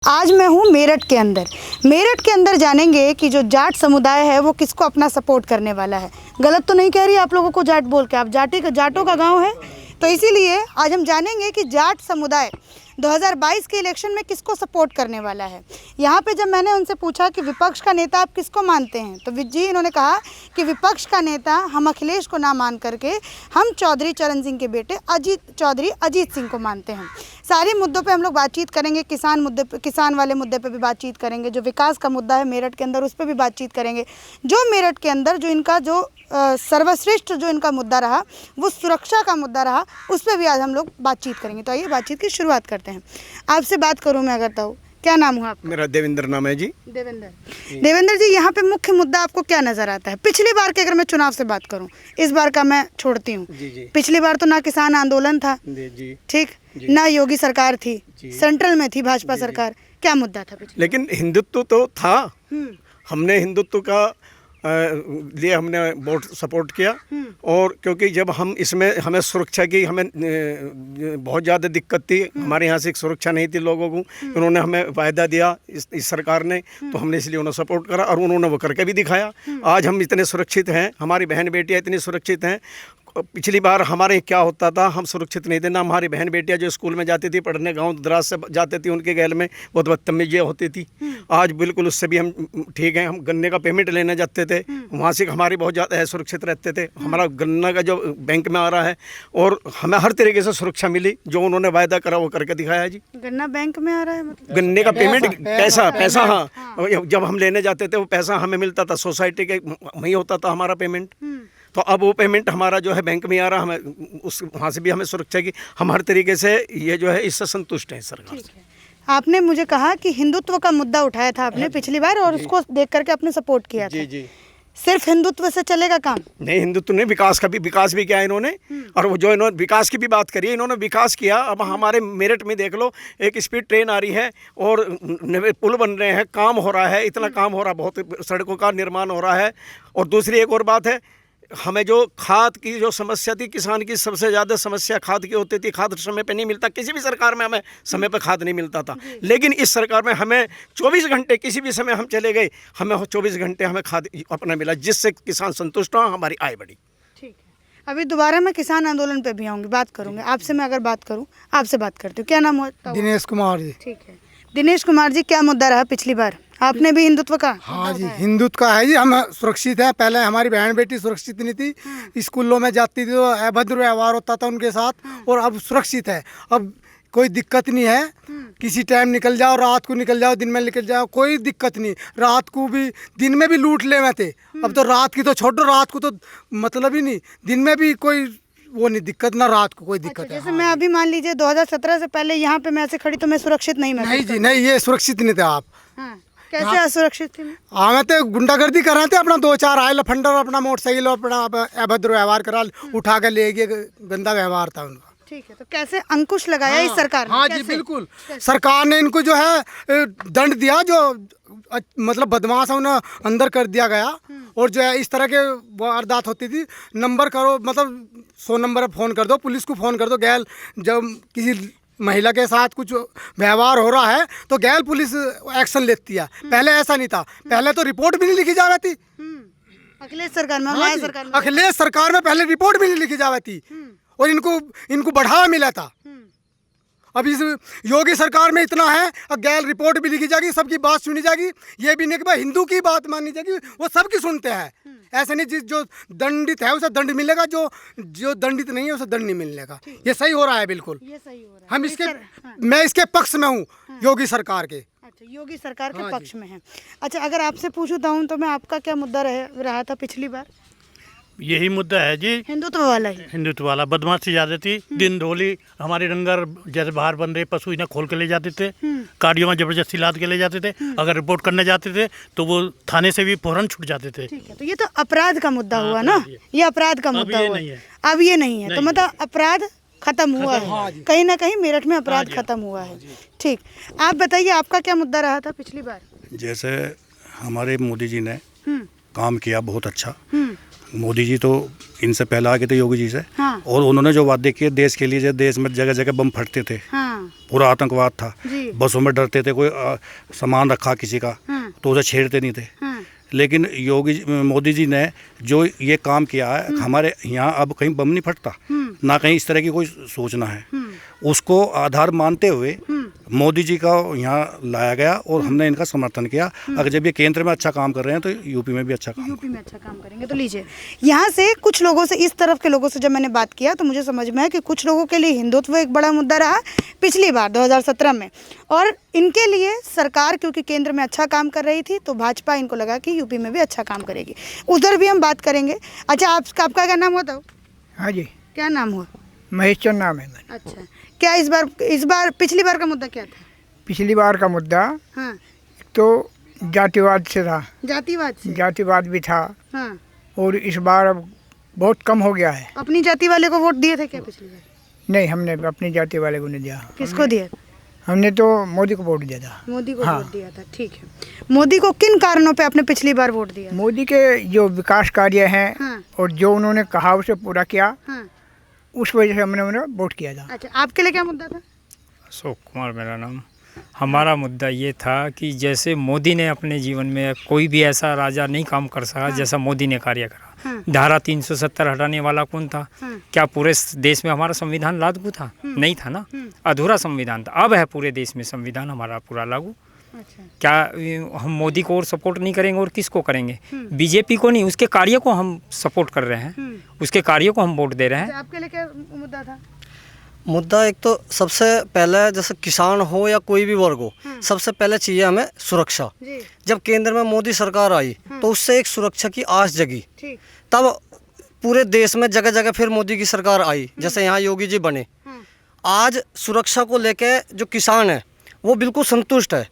आज मैं हूँ मेरठ के अंदर। मेरठ के अंदर जानेंगे कि जो जाट समुदाय है वो किसको अपना सपोर्ट करने वाला है। गलत तो नहीं कह रही आप लोगों को जाट बोल के, आप जाटों का गांव है, तो इसीलिए आज हम जानेंगे कि जाट समुदाय 2022 के इलेक्शन में किसको सपोर्ट करने वाला है। यहाँ पे जब मैंने उनसे पूछा कि विपक्ष का नेता आप किसको मानते हैं, तो जी इन्होंने कहा कि विपक्ष का नेता हम अखिलेश को ना मान करके हम चौधरी चरण सिंह के बेटे अजीत सिंह को मानते हैं। सारे मुद्दों पे हम लोग बातचीत करेंगे, किसान वाले मुद्दे पे भी बातचीत करेंगे, जो विकास का मुद्दा है मेरठ के अंदर उस पर भी बातचीत करेंगे, जो मेरठ के अंदर जो इनका जो सर्वश्रेष्ठ जो इनका मुद्दा रहा वो सुरक्षा का मुद्दा रहा, उस पर भी आज हम लोग बातचीत करेंगे। तो आइए बातचीत की शुरुआत करते हैं। आपसे बात करूं मैं करता हूँ, क्या नाम हुआ आपका? मेरा देवेंद्र नाम है जी। देवेंद्र जी, यहाँ पे मुख्य मुद्दा आपको क्या नजर आता है? पिछली बार के अगर मैं चुनाव से बात करूं, इस बार का मैं छोड़ती हूँ। पिछली बार तो ना किसान आंदोलन था, ठीक, ना योगी सरकार थी, सेंट्रल में थी भाजपा सरकार। क्या मुद्दा था पिछले? लेकिन हिंदुत्व तो था। हमने हिंदुत्व का लिए हमने वोट सपोर्ट किया, और क्योंकि जब हम इसमें हमें सुरक्षा की हमें बहुत ज़्यादा दिक्कत थी, हमारे यहाँ से एक सुरक्षा नहीं थी लोगों को, उन्होंने हमें वायदा दिया इस सरकार ने, तो हमने इसलिए उन्हें सपोर्ट करा और उन्होंने वो करके भी दिखाया। आज हम इतने सुरक्षित हैं, हमारी बहन बेटियाँ इतनी सुरक्षित हैं। पिछली बार हमारे क्या होता था, हम सुरक्षित नहीं थे ना। हमारी बहन बेटियां जो स्कूल में जाती थी पढ़ने, गांव दराज से जाते थे, उनके गैल में बहुत बदतमीजियाँ होती थी। आज बिल्कुल उससे भी हम ठीक हैं। हम गन्ने का पेमेंट लेने जाते थे, वहाँ से हमारी बहुत ज़्यादा सुरक्षित रहते थे। हमारा गन्ना का जो बैंक में आ रहा है, और हमें हर तरीके से सुरक्षा मिली, जो उन्होंने वायदा करा वो करके दिखाया जी। गन्ना बैंक में आ रहा है मतलब गन्ने का पेमेंट, पैसा हाँ, जब हम लेने जाते थे वो पैसा हमें मिलता था, सोसाइटी के वहीं होता था हमारा पेमेंट। तो अब वो पेमेंट हमारा जो है बैंक में आ रहा, हमें उस वहाँ से भी हमें सुरक्षा की, हम हर तरीके से ये जो है इससे संतुष्ट हैं सरकार से। आपने मुझे कहा कि हिंदुत्व का मुद्दा उठाया था आपने पिछली बार, और उसको देख करके आपने सपोर्ट किया था। जी। सिर्फ हिंदुत्व से चलेगा काम? नहीं, हिंदुत्व ने विकास भी किया इन्होंने, और वो जो इन्होंने विकास की भी बात करी, इन्होंने विकास किया। अब हमारे मेरठ में देख लो, एक स्पीड ट्रेन आ रही है और पुल बन रहे हैं, काम हो रहा है, इतना काम हो रहा है, बहुत सड़कों का निर्माण हो रहा है। और दूसरी एक और बात है, हमें जो खाद की जो समस्या थी, किसान की सबसे ज़्यादा समस्या खाद की होती थी। खाद समय पे नहीं मिलता, किसी भी सरकार में हमें समय पे खाद नहीं मिलता था, लेकिन इस सरकार में हमें 24 घंटे, किसी भी समय हम चले गए, हमें 24 घंटे हमें खाद अपना मिला, जिससे किसान संतुष्ट हो, हमारी आय बढ़ी। ठीक है, अभी दोबारा मैं किसान आंदोलन पे भी आऊँगी, बात करूँगी। आपसे मैं अगर बात करूँ, आपसे बात करती हूँ, क्या नाम होता है? दिनेश कुमार जी। ठीक है, दिनेश कुमार जी, क्या मुद्दा रहा पिछली बार? आपने भी हिंदुत्व का? हाँ जी, हिंदुत्व का है जी। हम सुरक्षित हैं। पहले हमारी बहन बेटी सुरक्षित नहीं थी, स्कूलों में जाती थी तो अभद्र व्यवहार होता था उनके साथ, और अब सुरक्षित है। अब कोई दिक्कत नहीं है, किसी टाइम निकल जाओ, रात को निकल जाओ, दिन में निकल जाओ, कोई दिक्कत नहीं। रात को भी, दिन में भी लूट ले में थे, अब तो रात की तो छोड़ो, रात को तो मतलब ही नहीं, दिन में भी कोई वो नहीं दिक्कत, ना रात को कोई दिक्कत है। जैसे मैं अभी मान लीजिए 2017 से पहले यहाँ पे मैं ऐसे खड़ी तो मैं सुरक्षित नहीं महसूस? नहीं जी, नहीं, ये सुरक्षित नहीं थे आप। कैसे असुरक्षित थी? हमें तो गुंडागर्दी कर रहे थे, अपना 2-4 आए लफंडर, अपना मोटरसाइकिल अपना अभद्र व्यवहार करा, उठा कर ले गए, गंदा व्यवहार था उनका। ठीक है, तो कैसे अंकुश लगाया इस सरकार ने? हाँ जी, बिल्कुल। सरकार ने इनको जो है दंड दिया, जो मतलब बदमाश है उन्हें अंदर कर दिया गया। और जो है इस तरह के वारदात होती थी, नंबर करो, मतलब 100 नंबर पर फ़ोन कर दो, पुलिस को फ़ोन कर दो। गैल जब किसी महिला के साथ कुछ व्यवहार हो रहा है तो गैल पुलिस एक्शन लेती है। पहले ऐसा नहीं था, पहले तो रिपोर्ट भी नहीं लिखी जा रही थी। अखिलेश सरकार में, हाँ अखिलेश सरकार में पहले रिपोर्ट भी नहीं लिखी जा रही थी, और इनको बढ़ावा मिला था। अब इस योगी सरकार में इतना है, गैल रिपोर्ट भी लिखी जाएगी, सबकी बात सुनी जाएगी। ये भी नहीं कि भाई हिंदू की बात मानी जाएगी, वो सबकी सुनते हैं। ऐसे नहीं, जो दंडित है उसे दंड मिलेगा, जो दंडित नहीं है उसे दंड नहीं मिलेगा। ये सही हो रहा है, बिल्कुल ये सही हो रहा है। हम मैं इसके पक्ष में हूँ, योगी सरकार के। अच्छा, योगी सरकार के पक्ष में है। अच्छा, अगर आपसे पूछता हूँ तो मैं, आपका क्या मुद्दा रहा था पिछली बार? यही मुद्दा है जी, हिंदुत्व वाला ही। हिंदुत्व वाला। बदमाशी ज़्यादा थी, दिन ढोली हमारे रंगर जैसे बाहर बन रहे पशु इन्हें खोल के ले जाते थे, गाड़ियों में जबरदस्ती लाद के ले जाते थे। अगर रिपोर्ट करने जाते थे तो वो थाने से भी फौरन छूट जाते थे। ठीक है, तो ये तो अपराध का मुद्दा हुआ ना, ये अपराध का मुद्दा हुआ। अब ये नहीं है, तो मतलब अपराध खत्म हुआ है, कहीं ना कहीं मेरठ में अपराध खत्म हुआ है। ठीक, आप बताइए आपका क्या मुद्दा रहा था पिछली बार? जैसे हमारे मोदी जी ने काम किया बहुत अच्छा। मोदी जी तो इनसे पहले आ गए थे योगी जी से, और उन्होंने जो वादे किए देश के लिए, देश में जगह जगह बम फटते थे, पूरा आतंकवाद था, जी। बसों में डरते थे, कोई सामान रखा किसी का तो उसे छेड़ते नहीं थे। लेकिन मोदी जी ने जो ये काम किया है, हमारे यहाँ अब कहीं बम नहीं फटता, ना कहीं इस तरह की कोई सूचना है। उसको आधार मानते हुए मोदी जी का यहाँ लाया गया और हमने इनका समर्थन किया। अगर जब ये केंद्र में अच्छा काम कर रहे हैं तो यूपी में भी अच्छा काम करेंगे। तो लीजिए, यहाँ से कुछ लोगों से, इस तरफ के लोगों से जब मैंने बात किया तो मुझे समझ में आया कि कुछ लोगों के लिए हिंदुत्व एक बड़ा मुद्दा रहा पिछली बार 2017 में, और इनके लिए सरकार क्योंकि केंद्र में अच्छा काम कर रही थी तो भाजपा इनको लगा कि यूपी में भी अच्छा काम करेगी। उधर भी हम बात करेंगे। अच्छा, आपका क्या नाम हुआ था? हाँ जी, क्या नाम हुआ? महेश चंद नाम है मेरा। अच्छा, क्या इस बार पिछली बार का मुद्दा क्या था? पिछली बार का मुद्दा हाँ, तो जातिवाद से था, जातिवाद से। जातिवाद भी था। हाँ, और इस बार अब बहुत कम हो गया है। अपनी जाति वाले को वोट दिए थे क्या पिछली बार? नहीं, हमने अपनी जाति वाले को नहीं दिया। किसको दिया? हमने तो मोदी को वोट दिया था। मोदी को वोट दिया था, ठीक है। मोदी को किन कारणों पे आपने पिछली बार वोट दिया? मोदी के जो विकास कार्य हैं हाँ। और जो उन्होंने कहा उसे पूरा किया, हाँ। उस वजह से हमने उन्हें वोट किया था। अच्छा, आपके लिए क्या मुद्दा था? अशोक कुमार मेरा नाम। हमारा मुद्दा ये था कि जैसे मोदी ने अपने जीवन में कोई भी ऐसा राजा नहीं काम कर सका जैसा मोदी ने कार्य करा। धारा 370 हटाने वाला कौन था? क्या पूरे देश में हमारा संविधान लागू था? नहीं था ना, अधूरा संविधान था। अब है पूरे देश में संविधान हमारा पूरा लागू। अच्छा। क्या हम मोदी को और सपोर्ट नहीं करेंगे और किसको करेंगे? बीजेपी को नहीं, उसके कार्य को हम सपोर्ट कर रहे हैं, उसके कार्य को हम वोट दे रहे हैं। आपके लिए क्या मुद्दा था? मुद्दा एक तो सबसे पहले जैसे किसान हो या कोई भी वर्ग हो, सबसे पहले चाहिए हमें सुरक्षा। जब केंद्र में मोदी सरकार आई तो उससे एक सुरक्षा की आस जगी। तब पूरे देश में जगह जगह फिर मोदी की सरकार आई, जैसे यहाँ योगी जी बने। आज सुरक्षा को लेके जो किसान है वो बिल्कुल संतुष्ट है।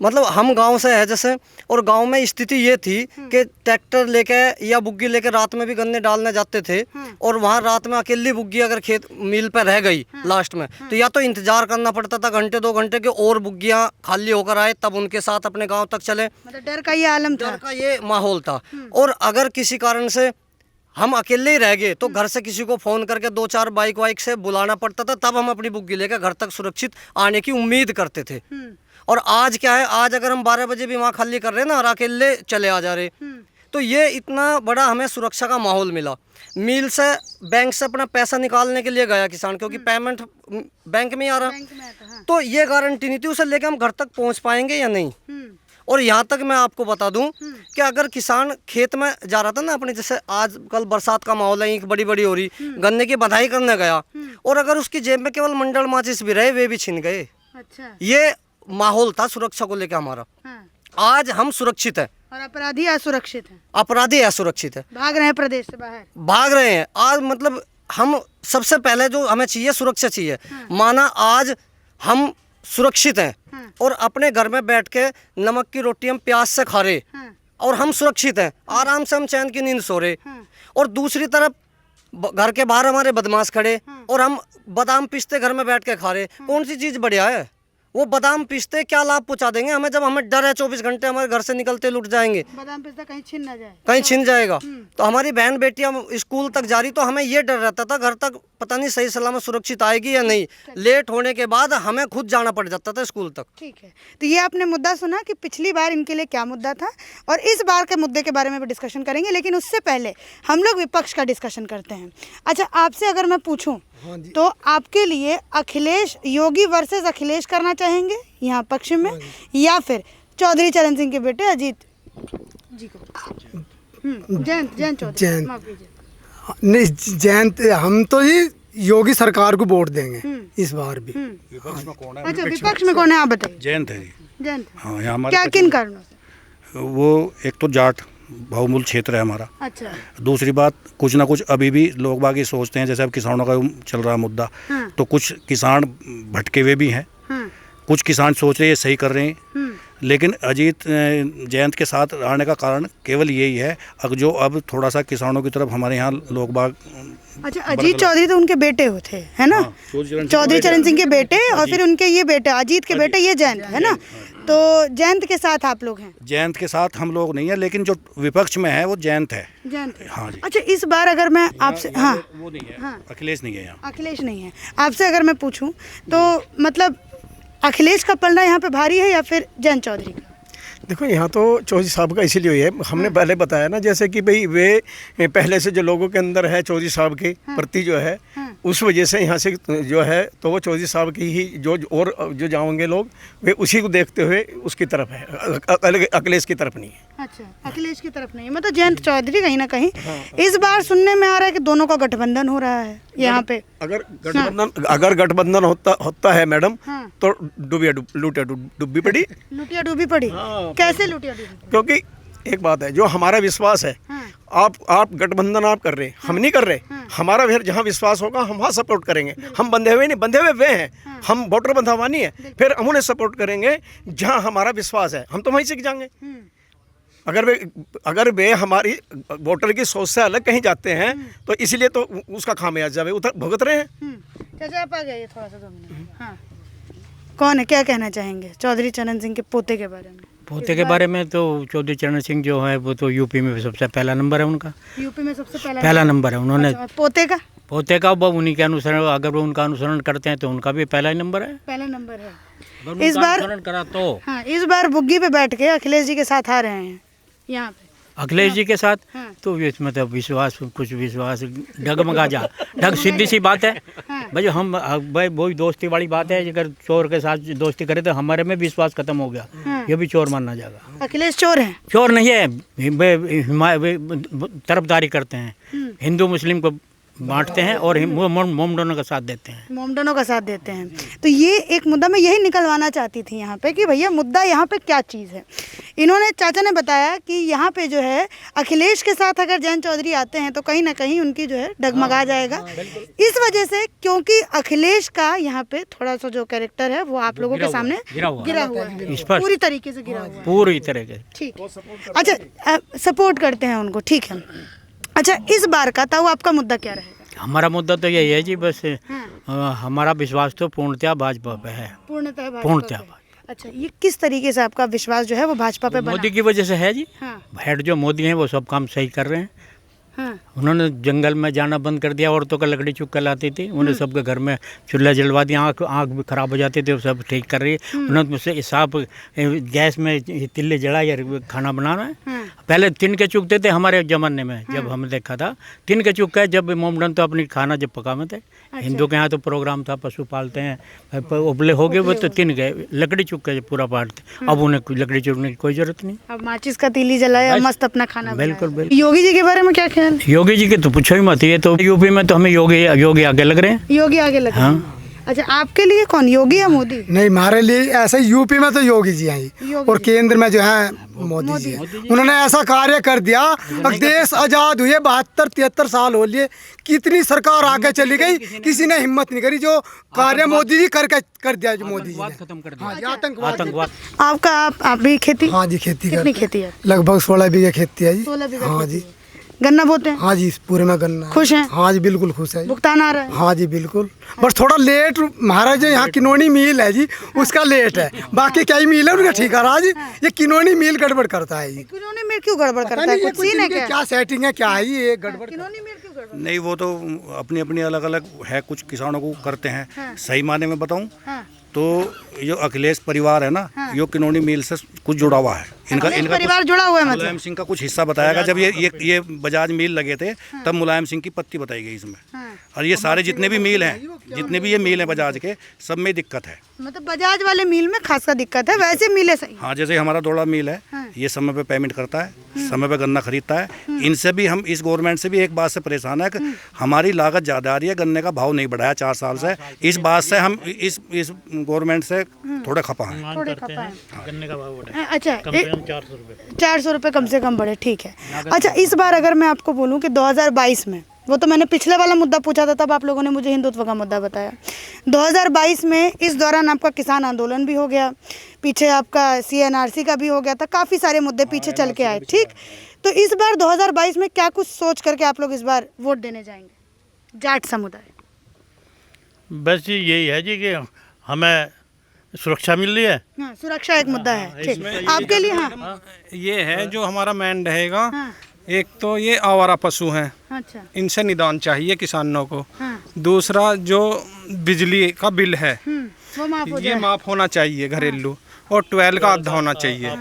मतलब हम गांव से है जैसे, और गांव में स्थिति ये थी कि ट्रैक्टर लेके या बुग्गी लेके रात में भी गन्ने डालने जाते थे, और वहाँ रात में अकेली बुग्गी अगर खेत मिल पर रह गई लास्ट में तो या तो इंतजार करना पड़ता था घंटे 2 घंटे के, और बुग्गियाँ खाली होकर आए तब उनके साथ अपने गाँव तक चले। मतलब डर का ये आलम था, डर का ये माहौल था। और अगर किसी कारण से हम अकेले ही रह गए तो घर से किसी को फ़ोन करके 2-4 बाइक वाइक से बुलाना पड़ता था, तब हम अपनी बुग्गी लेकर घर तक सुरक्षित आने की उम्मीद करते थे। और आज क्या है, आज अगर हम 12 बजे भी वहाँ खाली कर रहे हैं ना और अकेले चले आ जा रहे, तो ये इतना बड़ा हमें सुरक्षा का माहौल मिला। मिल से बैंक से अपना पैसा निकालने के लिए गया किसान, क्योंकि पेमेंट बैंक में आ रहा, तो ये गारंटी नहीं थी उसे लेकर हम घर तक पहुँच पाएंगे या नहीं। और यहाँ तक मैं आपको बता दूं कि अगर किसान खेत में जा रहा था ना अपने, जैसे आज कल बरसात का माहौल है, ईंख बड़ी बड़ी हो रही, गन्ने की बधाई करने गया और अगर उसकी जेब में केवल मंडल माचिस भी रहे वे भी छिन गए। अच्छा। ये माहौल था सुरक्षा को लेकर हमारा। आज हम सुरक्षित है और अपराधी असुरक्षित है। अपराधी असुरक्षित है, भाग रहे हैं प्रदेश से बाहर, भाग रहे हैं। आज मतलब हम सबसे पहले जो हमें चाहिए सुरक्षा चाहिए। माना आज हम सुरक्षित हैं और अपने घर में बैठ के नमक की रोटी हम प्याज से खा रहे और हम सुरक्षित हैं, आराम से हम चैन की नींद सो रहे, और दूसरी तरफ घर के बाहर हमारे बदमाश खड़े और हम बादाम पिस्ते घर में बैठ के खा रहे। कौन सी चीज़ बढ़िया है? वो बादाम पिस्ते क्या लाभ पहुंचा देंगे हमें जब हमें डर है 24 घंटे हमारे घर से निकलते लुट जाएंगे, बादाम पिस्ता कहीं छिन ना जाए, कहीं छिन जाएगा। तो हमारी बहन बेटियां स्कूल तक जा रही तो हमें ये डर रहता था घर तक पता नहीं सही सलामत सुरक्षित आएगी या नहीं। लेट होने के बाद हमें खुद जाना पड़ जाता था स्कूल तक। ठीक है, तो ये आपने मुद्दा सुना कि पिछली बार इनके लिए क्या मुद्दा था, और इस बार के मुद्दे के बारे में भी डिस्कशन करेंगे, लेकिन उससे पहले हम लोग विपक्ष का डिस्कशन करते हैं। अच्छा, आपसे अगर मैं पूछूं तो आपके लिए अखिलेश योगी वर्सेस अखिलेश करना चाहेंगे यहाँ पक्ष में, या फिर चौधरी चरण सिंह के बेटे अजीत जी को? जयंत चौधरी, माफ कीजिए। नहीं, जयंत, हम तो ये योगी सरकार को वोट देंगे इस बार भी। विपक्ष में कौन है? अच्छा, विपक्ष में कौन है आप बताइए? जयंत है जी। जयंत, हाँ, यहाँ हमारे क्या किन कारणों से? वो एक तो जाट बहुमूल्य क्षेत्र है हमारा। अच्छा। दूसरी बात, कुछ ना कुछ अभी भी लोग बाग ये सोचते हैं, जैसे अब किसानों का चल रहा मुद्दा, तो कुछ किसान भटके हुए भी हैं, कुछ किसान सोच रहे हैं सही कर रहे हैं, लेकिन अजीत जयंत के साथ आने का कारण केवल यही है जो अब थोड़ा सा किसानों की तरफ हमारे यहाँ लोग बाग। अच्छा, अजीत चौधरी तो उनके बेटे होते है ना? चौधरी चरण सिंह के बेटे, और फिर उनके ये बेटे अजीत के बेटे ये जयंत है ना? तो जयंत के साथ आप लोग हैं? जयंत के साथ हम लोग नहीं है, लेकिन जो विपक्ष में है वो जयंत है। जयंत है। हाँ जी। अच्छा, इस बार अगर मैं आपसे, हाँ वो नहीं है, अखिलेश नहीं है यहाँ। अखिलेश नहीं है। आपसे अगर मैं पूछूं तो मतलब अखिलेश का पलड़ा यहाँ पे भारी है या फिर जयंत चौधरी का? देखो यहाँ तो चौधरी साहब का इसीलिए हुई है, हमने पहले बताया ना, जैसे कि भाई वे पहले से जो लोगों के अंदर है चौधरी साहब के प्रति जो है, उस वजह से यहाँ से जो है तो वो चौधरी साहब की ही जो और जो जाओगे लोग वे उसी को देखते हुए उसकी तरफ है, अखिलेश की तरफ नहीं है। अच्छा, अखिलेश की तरफ नहीं, मतलब जयंत चौधरी कहीं ना कहीं। इस बार सुनने में आ रहा है कि दोनों का गठबंधन हो रहा है यहाँ पे। अगर गठबंधन होता है मैडम, तो लुटिया डुबी पड़ी। लुटिया डूबी पड़ी? कैसे लुटिया डूबी? क्योंकि एक बात है, जो हमारा विश्वास है, आप गठबंधन आप कर रहे हैं, हम नहीं कर रहे। हमारा फिर जहाँ विश्वास होगा हम वहाँ सपोर्ट करेंगे। हम बंधे हुए नहीं, बंधे हुए वे हैं, हम वोटर बंधा हुआ नहीं है, फिर हम उन्हें सपोर्ट करेंगे जहाँ हमारा विश्वास है, हम तो वहीं से जाएंगे। अगर वे हमारी वोटर की सोच से अलग कहीं जाते हैं तो इसलिए तो उसका खामियाजा वे उधर भुगत रहे हैं। चाचा आप आ गए थोड़ा सा 2 मिनट। हाँ, कौन है, क्या कहना चाहेंगे चौधरी चरण सिंह के पोते के बारे में? पोते के बारे में तो चौधरी चरण सिंह जो है वो तो यूपी में सबसे पहला नंबर है उनका। यूपी में सबसे पहला नंबर है उन्होंने। अच्छा, पोते का वो उन्हीं के अनुसरण, अगर वो उनका अनुसरण करते हैं तो उनका भी पहला ही नंबर है। पहला नंबर है। अगर इस बार अनुसरण करा तो हाँ, इस बार बुग्गी पे बैठ के अखिलेश जी के साथ आ रहे हैं यहाँ पे। अखिलेश जी के साथ तो इसमें तो विश्वास डगमगा जा ढग, सीधी सी बात है भाई। हम भाई वही दोस्ती वाली बात है, अगर चोर के साथ दोस्ती करे तो हमारे में विश्वास खत्म हो गया, ये भी चोर मानना जाएगा। अखिलेश चोर है? चोर नहीं है, तरफदारी करते हैं, हिंदू मुस्लिम को बांटते हैं और मोमडनों का साथ देते हैं। मोमडनों का साथ देते हैं। तो ये एक मुद्दा मैं यही निकलवाना चाहती थी यहाँ पे कि भैया मुद्दा यहाँ पे क्या चीज़ है। इन्होंने चाचा ने बताया कि यहाँ पे जो है अखिलेश के साथ अगर जयंत चौधरी आते हैं तो कहीं ना कहीं उनकी जो है डगमगा जाएगा। इस वजह से क्योंकि अखिलेश का यहाँ पे थोड़ा सा जो कैरेक्टर है वो आप लोगों के सामने गिरा हुआ है, पूरी तरीके से गिरा हुआ है, पूरी तरह से। ठीक, अच्छा सपोर्ट करते हैं उनको, ठीक है। अच्छा, इस बार का ताऊ आपका मुद्दा क्या रहेगा? हमारा मुद्दा तो यही है जी, बस हमारा विश्वास तो पूर्णतः भाजपा पे है। पूर्णतः। अच्छा, ये किस तरीके से आपका विश्वास जो है वो भाजपा पे बना? मोदी की वजह से है जी। हेड जो मोदी हैं वो सब काम सही कर रहे हैं। उन्होंने जंगल में जाना बंद कर दिया, औरतों का लकड़ी चुप कर लाती थी, उन्हें सबके घर में चूल्हा जलवा दिया, आँख भी खराब हो जाती थी, वो सब ठीक कर रही है। उन्होंने मुझसे साफ गैस में तिल्ले जला या खाना बनाना है। पहले तिनके चुकते थे हमारे ज़माने में, जब हमने देखा था तिनके चुक है, जब मोमडन तो अपनी खाना जब पकाते थे। हिंदू के यहाँ तो प्रोग्राम था, पशु पालते हैं, उपले हो गए वो तो तिन गए, लकड़ी चुक के पूरा पाटते। अब उन्हें लकड़ी चुकने की कोई जरूरत नहीं, अब माचिस का तीली जलाया, मस्त अपना खाना। बिल्कुल। योगी जी के बारे में क्या ख्याल? योगी जी के तो पूछो ही मत, ये तो यूपी में तो हमें योगी आगे लग रहे हैं। योगी आगे लग रहे हैं? हाँ। अच्छा, आपके लिए कौन, योगी या मोदी? नहीं, हमारे लिए ऐसे यूपी में तो योगी जी हैं और केंद्र में जो है मोदी जी हैं। उन्होंने ऐसा कार्य कर दिया, देश आज़ाद हुए 72-73 साल हो लिए, कितनी सरकार आगे चली गई, किसी ने हिम्मत नहीं करी। जो कार्य मोदी जी कर दिया, जो मोदी जी खत्म कर दिया। आतंकवाद। आपका आप भी खेती? हाँ जी, खेती। कितनी खेती है? लगभग 16 बीघा खेती है जी। 16 बीघा? हाँ जी। गन्ना बोते हैं? हाँ जी, पूरे में गन्ना। खुश हैं? हाँ जी, बिल्कुल खुश है। भुगतान आ रहा है? हाँ जी, बिल्कुल। बस थोड़ा लेट महाराज, जो यहाँ किनोनी मिल है जी उसका लेट है, बाकी कई मिल है उनका ठीक है। आज ये किनोनी मिल गड़बड़ करता है। किनोनी मिल क्यों गड़बड़ करता है? कुछ सीन है क्या सेटिंग है, क्या है ये गड़बड़? किनोनी मिल क्यों गड़बड़? नहीं, वो तो अपनी अपनी अलग अलग है, कुछ किसानों को करते हैं। सही माने में बताऊं तो जो अखिलेश परिवार है ना, यो किनोनी मिल से कुछ जुड़ा हुआ है। इनका परिवार जुड़ा हुआ है, मतलब मुलायम सिंह का कुछ हिस्सा बताया गया। जब ये बजाज मिल लगे थे तब मुलायम सिंह की पत्ती बताई गई इसमें। और ये सारे जितने भी मिल हैं, जितने भी ये मिल हैं बजाज के, सब में दिक्कत है। मतलब बजाज वाले मिल में खासा दिक्कत है, वैसे मिले सही। हाँ, जैसे हमारा दोड़ा मिल है, ये समय पे पेमेंट करता है, समय पे गन्ना खरीदता है। इनसे भी हम, इस गवर्नमेंट से भी एक बात से परेशान है कि हमारी लागत ज़्यादा आ रही है, गन्ने का भाव नहीं बढ़ाया 4 साल से। इस बात से हम इस गवर्नमेंट से थोड़े खपा हैं। गन्ने का भाव बढ़ा। अच्छा, 400 रुपये। 400 रुपये कम से कम बढ़े, ठीक है। अच्छा, इस बार अगर मैं आपको बोलूँ कि 2022 में, वो तो मैंने पिछले वाला मुद्दा पूछा था, तब आप लोगों ने मुझे हिंदुत्व का मुद्दा बताया। 2022 में इस दौरान आपका किसान आंदोलन भी हो गया, पीछे आपका CNRC का भी हो गया था, काफ़ी सारे मुद्दे पीछे चल के आए, ठीक। तो इस बार 2022 में क्या कुछ सोच करके आप लोग इस बार वोट देने जाएंगे, जाट समुदाय? बस यही है जी कि हमें सुरक्षा मिल रही है। हाँ, सुरक्षा एक मुद्दा है, ठीक। आपके लिए? हाँ, ये है जो हमारा मेन रहेगा। एक तो ये आवारा पशु हैं, अच्छा, इनसे निदान चाहिए किसानों को। दूसरा जो बिजली का बिल है, वो माफ हो ये जाए। माफ होना चाहिए घरेलू, और 12 का आधा होना चाहिए।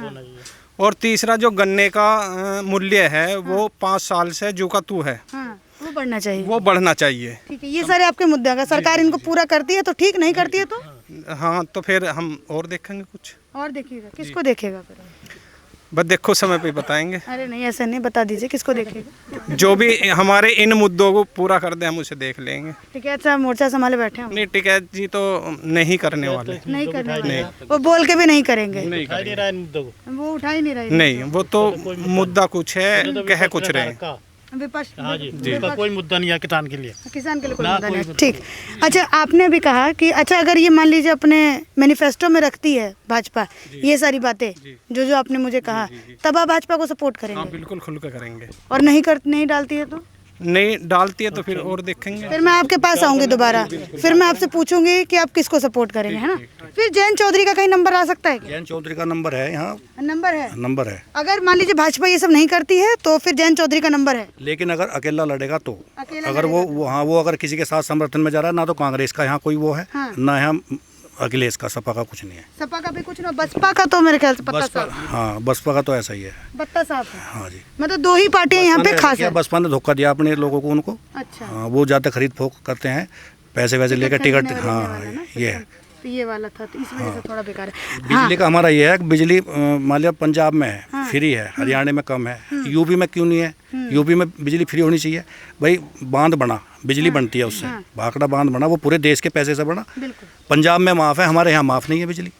और तीसरा जो गन्ने का मूल्य है वो 5 साल से जो का तू है हाँ, वो बढ़ना चाहिए। वो बढ़ना चाहिए। ठीक है, ये सारे आपके मुद्दे, अगर सरकार इनको पूरा करती है तो ठीक, नहीं करती है तो हाँ, तो फिर हम और देखेंगे कुछ। और देखिएगा, किसको देखेगा फिर? बस देखो समय पे बताएंगे। अरे नहीं, ऐसा नहीं, बता दीजिए किसको देखेगा। जो भी हमारे इन मुद्दों को पूरा कर दे हम उसे देख लेंगे। टिकैत साहब मोर्चा संभाले बैठे हैं, नहीं, टिकैत जी तो नहीं करने वाले। नहीं करने वाले, वो बोल के भी नहीं करेंगे, नहीं दिखाई नहीं रहा है इन मुद्दों को। वो उठा ही नहीं रहे। नहीं, वो तो मुद्दा कुछ है, कह कुछ रहे हैं। का विपक्ष, हाँ जी, उसका कोई मुद्दा नहीं है किसान के लिए। किसान के लिए कोई मुद्दा नहीं है। ठीक, अच्छा आपने भी कहा कि अच्छा अगर ये मान लीजिए अपने मैनिफेस्टो में रखती है भाजपा ये सारी बातें जो आपने मुझे कहा, तब आप भाजपा को सपोर्ट हाँ, करेंगे? बिल्कुल खुल कर करेंगे। और नहीं डालती है तो नहीं डालती है तो फिर और देखेंगे। फिर मैं आपके पास आऊंगी दोबारा, फिर मैं आपसे पूछूंगी कि आप किसको सपोर्ट करेंगे, है ना? फिर जयंत चौधरी का कहीं नंबर आ सकता है क्या? जयंत चौधरी का नंबर है यहाँ, नंबर है। है। अगर मान लीजिए भाजपा ये सब नहीं करती है तो फिर जयंत चौधरी का नंबर है। लेकिन अगर अकेला लड़ेगा तो, अकेला अगर वो अगर किसी के साथ समर्थन में जा रहा है, ना तो कांग्रेस का यहाँ कोई वो है, हाँ। ना यहाँ अखिलेश का, सपा का कुछ नहीं है। सपा का भी कुछ ना, बसपा का तो मेरे ख्याल से पत्ता बसपा, साफ है। हाँ बसपा का तो ऐसा ही है। पत्ता साफ है, हाँ जी, मतलब दो ही पार्टियां यहाँ पे खास है। बसपा ने धोखा दिया अपने लोगों को, उनको। अच्छा, हाँ, वो ज़्यादा खरीद फोक करते हैं, पैसे वैसे लेकर टिकट। खरीदने हाँ वाला ना ये है। system। तो ये वाला था, तो इस वजह से थोड़ा बेकार है। बिजली का हमारा ये है कि बिजली मान लिया पंजाब में है फ्री है, हरियाणा में कम है, यूपी में क्यों नहीं है? यूपी में बिजली फ्री होनी चाहिए भाई। बांध बना, बिजली बनती है उससे, भाखड़ा बांध बना, वो पूरे देश के पैसे से बना। बिल्कुल पंजाब में माफ़ है, हमारे यहाँ माफ़ नहीं है बिजली।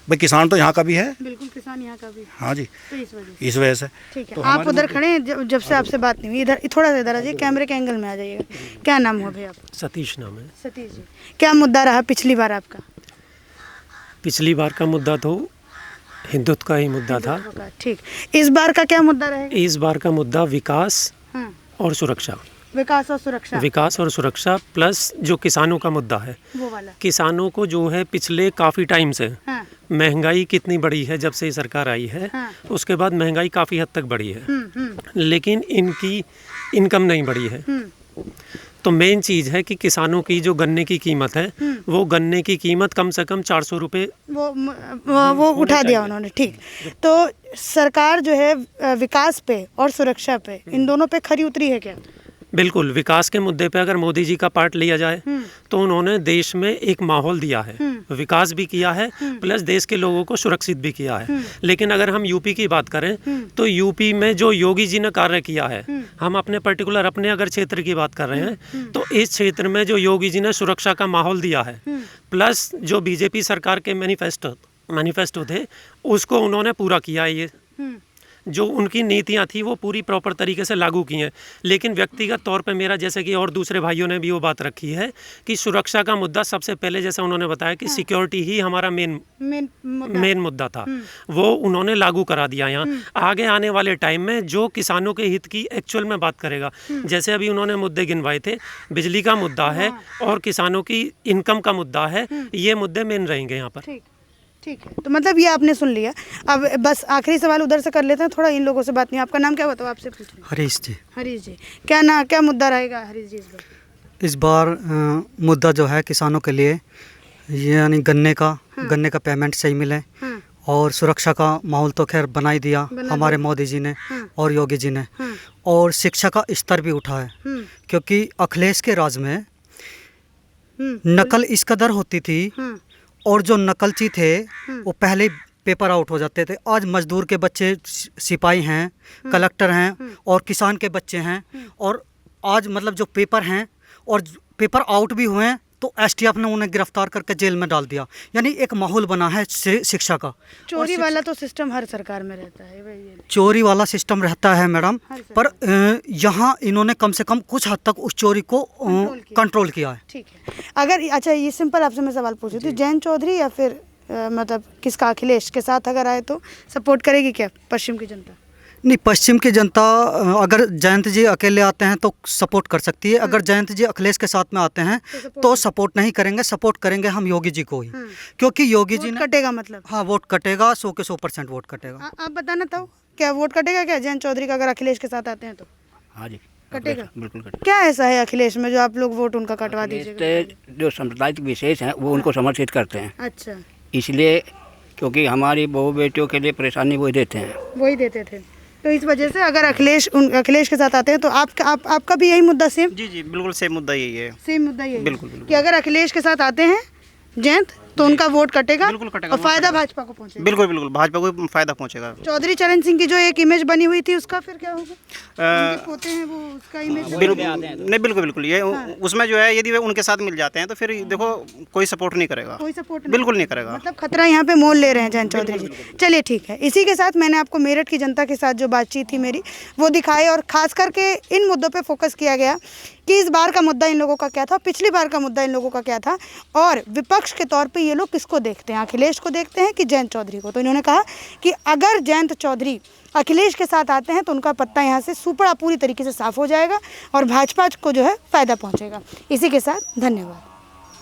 भाई किसान तो यहाँ का भी है। बिल्कुल, किसान यहाँ का भी, हाँ जी, तो इस इस वजह से। ठीक है। आप उधर खड़े हैं, जब से आपसे बात नहीं हुई, इधर थोड़ा सा इधर आ जाइए, कैमरे के एंगल में आ जाइएगा। क्या नाम हुआ भैया आपका? सतीश नाम है। सतीश जी, क्या मुद्दा रहा पिछली बार आपका? पिछली बार का मुद्दा तो हिंदुत्व का ही मुद्दा था। ठीक, इस बार का क्या मुद्दा रहेगा? इस बार का मुद्दा विकास हाँ, और सुरक्षा, विकास और सुरक्षा, विकास और सुरक्षा प्लस जो किसानों का मुद्दा है। वो वाला। किसानों को जो है पिछले काफ़ी टाइम से हाँ, महंगाई कितनी बढ़ी है जब से ये सरकार आई है, हाँ। उसके बाद महंगाई काफ़ी हद तक बढ़ी है, लेकिन इनकी इनकम नहीं बढ़ी है। तो मेन चीज़ है कि किसानों की जो गन्ने की कीमत है, वो गन्ने की कीमत कम से कम 400 रुपये वो उठा दिया उन्होंने। ठीक, तो सरकार जो है विकास पे और सुरक्षा पे, इन दोनों पे खरी उतरी है क्या? बिल्कुल। विकास के मुद्दे पे अगर मोदी जी का पार्ट लिया जाए तो उन्होंने देश में एक माहौल दिया है, विकास भी किया है, प्लस देश के लोगों को सुरक्षित भी किया है। लेकिन अगर हम यूपी की बात करें तो यूपी में जो योगी जी ने कार्य किया है, हम अपने पर्टिकुलर अपने अगर क्षेत्र की बात कर रहे हैं तो इस क्षेत्र में जो योगी जी ने सुरक्षा का माहौल दिया है, प्लस जो बीजेपी सरकार के मैनिफेस्टो थे उसको उन्होंने पूरा किया है। ये जो उनकी नीतियां थी वो पूरी प्रॉपर तरीके से लागू की हैं। लेकिन व्यक्तिगत तौर पे मेरा, जैसे कि और दूसरे भाइयों ने भी वो बात रखी है कि सुरक्षा का मुद्दा सबसे पहले, जैसा उन्होंने बताया कि सिक्योरिटी ही हमारा मेन मुद्दा था, वो उन्होंने लागू करा दिया। यहाँ आगे आने वाले टाइम में जो किसानों के हित की एक्चुअल में बात करेगा, जैसे अभी उन्होंने मुद्दे गिनवाए थे, बिजली का मुद्दा है और किसानों की इनकम का मुद्दा है, ये मुद्दे मेन रहेंगे यहाँ पर। ठीक है, तो मतलब ये आपने सुन लिया। अब बस आखिरी सवाल उधर से कर लेते हैं, थोड़ा इन लोगों से बात नहीं। आपका नाम क्या बताओ? आपसे पूछ रहे हैं। हरीश जी। हरीश जी, क्या मुद्दा रहेगा हरीश जी इस बार मुद्दा जो है किसानों के लिए, यानी गन्ने का पेमेंट सही मिले, और सुरक्षा का माहौल तो खैर बना ही दिया हमारे मोदी जी ने और योगी जी ने, और शिक्षा का स्तर भी उठा है, क्योंकि अखिलेश के राज में नकल इस कदर होती थी, और जो नकलची थे वो पहले ही पेपर आउट हो जाते थे। आज मजदूर के बच्चे सिपाही हैं, कलेक्टर हैं, और किसान के बच्चे हैं, और आज मतलब जो पेपर हैं और पेपर आउट भी हुए हैं तो एसटीएफ ने उन्हें गिरफ्तार करके जेल में डाल दिया। यानी एक माहौल बना है शिक्षा का। चोरी वाला तो सिस्टम हर सरकार में रहता है, चोरी वाला सिस्टम रहता है मैडम, पर यहाँ इन्होंने कम से कम कुछ हद तक उस चोरी को कंट्रोल किया है। ठीक है, अगर अच्छा ये सिंपल आपसे मैं सवाल पूछी थी, जयंत चौधरी या फिर मतलब किसका, अखिलेश के साथ अगर आए तो सपोर्ट करेगी क्या पश्चिम की जनता? नहीं, पश्चिम की जनता अगर जयंत जी अकेले आते हैं तो सपोर्ट कर सकती है। अगर जयंत जी अखिलेश के साथ में आते हैं तो सपोर्ट नहीं करेंगे, सपोर्ट करेंगे हम योगी जी को ही, क्योंकि योगी जी ने कटेगा, मतलब हाँ वोट कटेगा, 100 के 100% वोट कटेगा। आप बताना तो क्या वोट कटेगा क्या जयंत चौधरी का अगर अखिलेश के साथ आते हैं तो? हाँ जी, कटेगा। बिल्कुल कटेगा। क्या ऐसा है अखिलेश में जो आप लोग वोट उनका कटवा दीजिएगा? जो सांप्रदायिक विशेष हैं वो उनको समर्थित करते हैं, अच्छा, इसलिए क्योंकि हमारी बहू बेटियों के लिए परेशानी वही देते हैं। वही देते थे, तो इस वजह से अगर अखिलेश के साथ आते हैं तो आपका भी यही मुद्दा सेम? जी जी बिल्कुल सेम मुद्दा यही है। सेम मुद्दा यही बिल्कुल कि अगर अखिलेश के साथ आते हैं जयंत तो उनका वोट कटेगा, बिल्कुल कटेगा, और फायदा भाजपा को पहुंचेगा। बिल्कुल बिल्कुल भाजपा को फायदा पहुंचेगा। चौधरी चरण सिंह की जो एक इमेज बनी हुई थी उसका फिर क्या होगा? उनके पोते हैं वो, उसका इमेज नहीं बिल्कुल बिल्कुल ये उसमें जो है यदि वे उनके साथ मिल जाते हैं तो फिर देखो कोई सपोर्ट नहीं करेगा, कोई सपोर्ट बिल्कुल नहीं करेगा। मतलब खतरा यहाँ पे मोल ले रहे हैं जयंत चौधरी जी। चलिए ठीक है, इसी के साथ मैंने आपको मेरठ की जनता के साथ जो बातचीत थी मेरी वो दिखाई, और खास करके इन मुद्दों पे फोकस किया गया कि इस बार का मुद्दा इन लोगों का क्या था, पिछली बार का मुद्दा इन लोगों का क्या था, और विपक्ष के तौर पे ये लोग किसको देखते हैं, अखिलेश को देखते हैं कि जयंत चौधरी को। तो इन्होंने कहा कि अगर जयंत चौधरी अखिलेश के साथ आते हैं तो उनका पत्ता यहाँ से सुपड़ा पूरी तरीके से साफ हो जाएगा और भाजपा को जो है फायदा पहुँचेगा। इसी के साथ धन्यवाद।